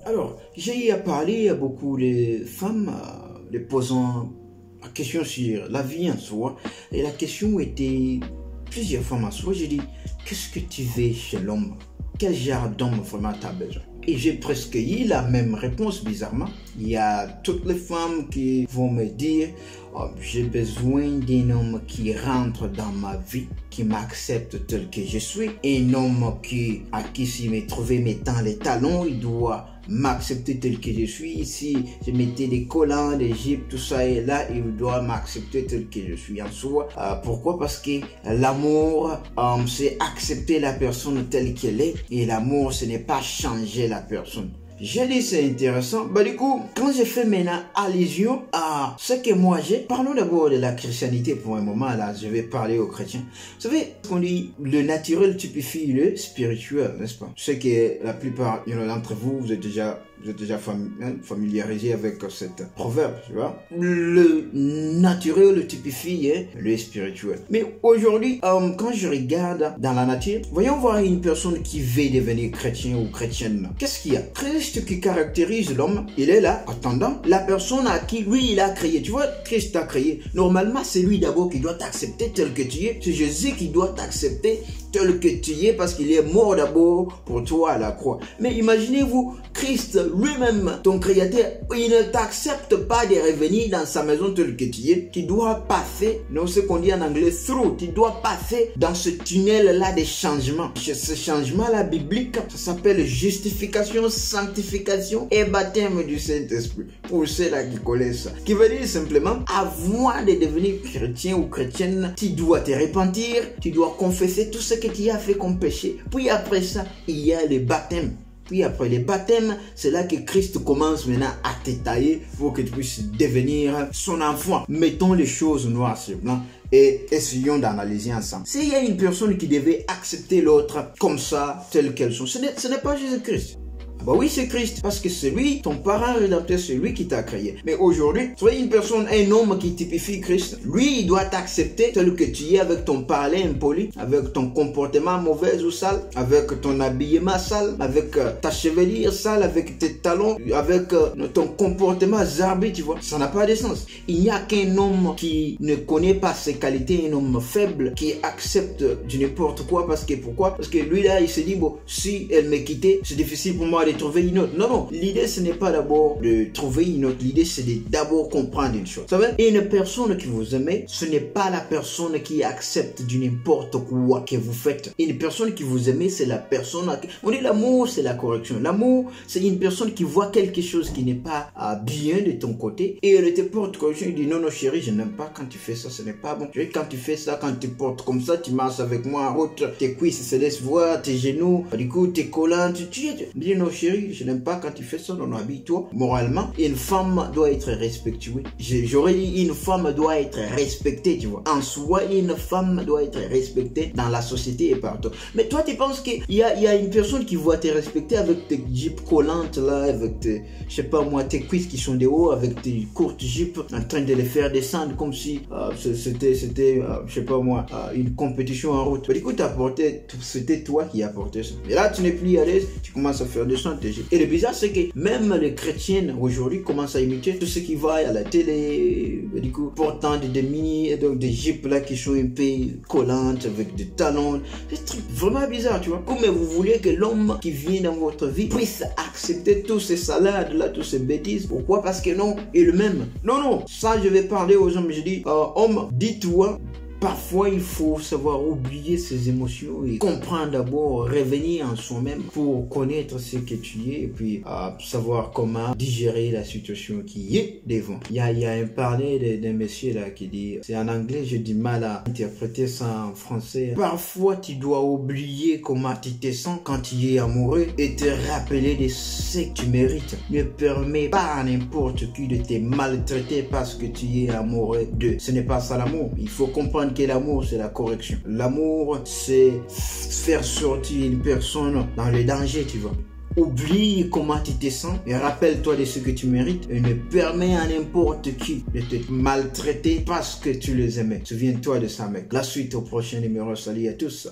Alors, j'ai eu à parler à beaucoup de femmes, les posant la question sur la vie en soi. Et la question était plusieurs femmes en soi. J'ai dit, qu'est-ce que tu veux chez l'homme? Quel genre d'homme vraiment tu as besoin? Et j'ai presque eu la même réponse, bizarrement. Il y a toutes les femmes qui vont me dire, oh, j'ai besoin d'un homme qui rentre dans ma vie, qui m'accepte tel que je suis. Un homme à qui s'il me trouvait mettant les talons, il doit m'accepter tel que je suis. Si je mettais des collants, des jupes, tout ça et là, il doit m'accepter tel que je suis en soi. Pourquoi? Parce que l'amour, c'est accepter la personne telle qu'elle est, et l'amour, ce n'est pas changer la personne. J'ai dit c'est intéressant. Bah du coup, quand je fais maintenant allusion à ce que moi j'ai, parlons d'abord de la chrétienté pour un moment. Là, je vais parler aux chrétiens. Vous savez, qu'on dit le naturel typifie le spirituel, n'est-ce pas? Je sais que la plupart d'entre vous, vous êtes déjà familiarisé avec cette proverbe, tu vois. Le naturel typifie le spirituel. Mais aujourd'hui, quand je regarde dans la nature, voyons voir une personne qui veut devenir chrétien ou chrétienne. Qu'est-ce qu'il y a? Christ qui caractérise l'homme, il est là, attendant la personne à qui lui il a créé. Tu vois, Christ t'a créé. Normalement, c'est lui d'abord qui doit t'accepter tel que tu es. C'est Jésus qui doit t'accepter tel que tu es parce qu'il est mort d'abord pour toi à la croix. Mais imaginez-vous, Christ lui-même, ton créateur, il ne t'accepte pas de revenir dans sa maison tel que tu es. Tu dois passer, non, ce qu'on dit en anglais, through. Tu dois passer dans ce tunnel-là des changements. Ce changement-là biblique, ça s'appelle justification, sanctification et baptême du Saint-Esprit. Pour ceux-là qui connaissent ça. Qui veut dire simplement, avant de devenir chrétien ou chrétienne, tu dois te repentir, tu dois confesser tout ce que tu as fait comme péché. Puis après ça, il y a le baptême. Puis après le baptême, c'est là que Christ commence maintenant à te tailler pour que tu puisses devenir son enfant. Mettons les choses noires sur blanc et essayons d'analyser ensemble. S'il y a une personne qui devait accepter l'autre comme ça, telle qu'elle sont, ce n'est pas Jésus-Christ. Bah oui, c'est Christ, parce que c'est lui, ton parent rédempteur, c'est lui qui t'a créé. Mais aujourd'hui, soyez une personne, un homme qui typifie Christ. Lui, il doit t'accepter tel que tu es avec ton parler impoli, avec ton comportement mauvais ou sale, avec ton habillement sale, avec ta chevelure sale, avec tes talons, avec ton comportement zarbi, tu vois. Ça n'a pas de sens. Il n'y a qu'un homme qui ne connaît pas ses qualités, un homme faible, qui accepte du n'importe quoi. Parce que pourquoi? Parce que lui là, il se dit, bon, si elle me quittait, c'est difficile pour moi de trouver une autre. Non, non. L'idée, ce n'est pas d'abord de trouver une autre. L'idée, c'est d'abord comprendre une chose. Vous savez, une personne que vous aimez, ce n'est pas la personne qui accepte du n'importe quoi que vous faites. Une personne que vous aimez, c'est la personne... On dit l'amour, c'est la correction. L'amour, c'est une personne qui voit quelque chose qui n'est pas bien de ton côté et elle te porte correction. Il dit, non, non, chérie, je n'aime pas quand tu fais ça, ce n'est pas bon. Quand tu fais ça, quand tu portes comme ça, tu marches avec moi en route, tes cuisses se laissent voir, tes genoux, du coup, tes collants, tu dis, non, chérie, je n'aime pas quand tu fais ça, non, habille-toi. Moralement, une femme doit être respectée. J'aurais dit, une femme doit être respectée, tu vois. En soi, une femme doit être respectée dans la société et partout. Mais toi, tu penses qu'il y a une personne qui va te respecter avec tes jupes collantes, là, avec tes, je sais pas moi, tes cuisses qui sont de haut, avec tes courtes jupes, en train de les faire descendre comme si c'était, je sais pas moi, une compétition en route. Du coup, c'était toi qui apportais ça. Et là, tu n'es plus à l'aise, tu commences à faire descendre tes jupes. Et le bizarre, c'est que même les chrétiennes aujourd'hui commencent à imiter tout ce qui va à la télé, du coup, portant des mini, donc des jupes là qui sont un peu collantes avec des talons. C'est un truc vraiment bizarre, tu vois. Comment vous voulez que l'homme qui vient dans votre vie puisse accepter tous ces salades là, tous ces bêtises? Pourquoi? Parce que non, il m'aime. Non, non, ça je vais parler aux hommes. Je dis, homme, dis-toi, parfois, il faut savoir oublier ses émotions et comprendre d'abord, revenir en soi-même pour connaître ce que tu es et puis savoir comment digérer la situation qui est devant. Il y a un parler d'un monsieur là qui dit, c'est en anglais, j'ai du mal à interpréter ça en français. Parfois, tu dois oublier comment tu te sens quand tu es amoureux et te rappeler de ce que tu mérites. Ne permets pas à n'importe qui de te maltraiter parce que tu es amoureux d'eux. Ce n'est pas ça l'amour. Il faut comprendre que l'amour, c'est la correction. L'amour, c'est faire sortir une personne dans le danger, tu vois. Oublie comment tu te sens et rappelle-toi de ce que tu mérites et ne permets à n'importe qui de te maltraiter parce que tu les aimais. Souviens-toi de ça, mec. La suite au prochain numéro. Salut à tous.